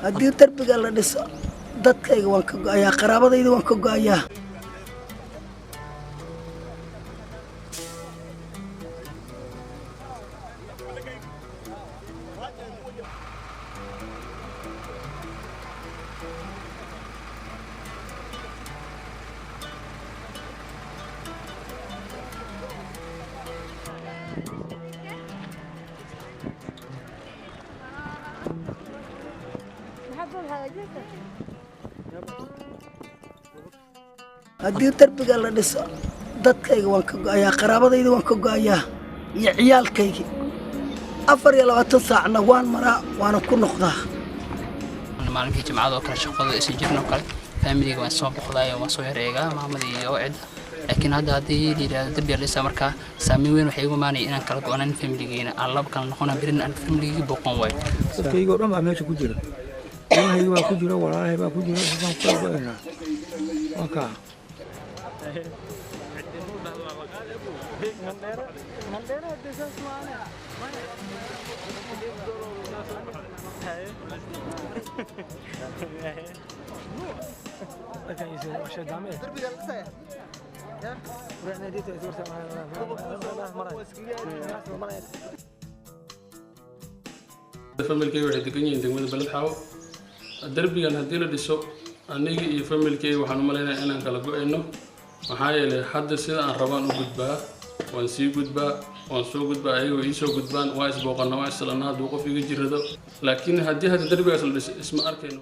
haddii darbiga la dhiso dadkayga waan ka go'ayaa qaraabadayda waan ka go'ayaa haddii darbiga la dhiso dadkayga waan ka go'ayaa qaraabadayda waan ka go'ayaa iyo ciyaalkayga 24 saacna waan maraa waana ku noqdaa maalinkii jimcada oo kale shaqada isii jirno kale familiga waan soo boqday oo soo yareegaa maamadii iyo cid laakiin hadda hadii yiraahdo darbiga la dhiso marka saameyn weyn waxay ugu maanay inaan kala go'anan familigeena aan laba kala noqono birin aan familiga boqon way dadkayga oo dhan baa meesha ku jira ilaahay waa ku jira walaalay baa ku jira waxaan ku go'aynaa waka familkay waxay degan yihiin degmada Balad Xaawo darbigan hadii la dhiso aniga iyo familkay waxaan u maleynayaa inaan kala go'ayno maxaa yeelay hadda sida aan rabaan u gudbaa waan sii gudbaa waan soo gudbaa ayagoo ii soo gudbaan waa isbooqanaa waa islaanaa hadduu qof iga jirado laakiin haddii hadda darbigaas la dhiso isma arkayno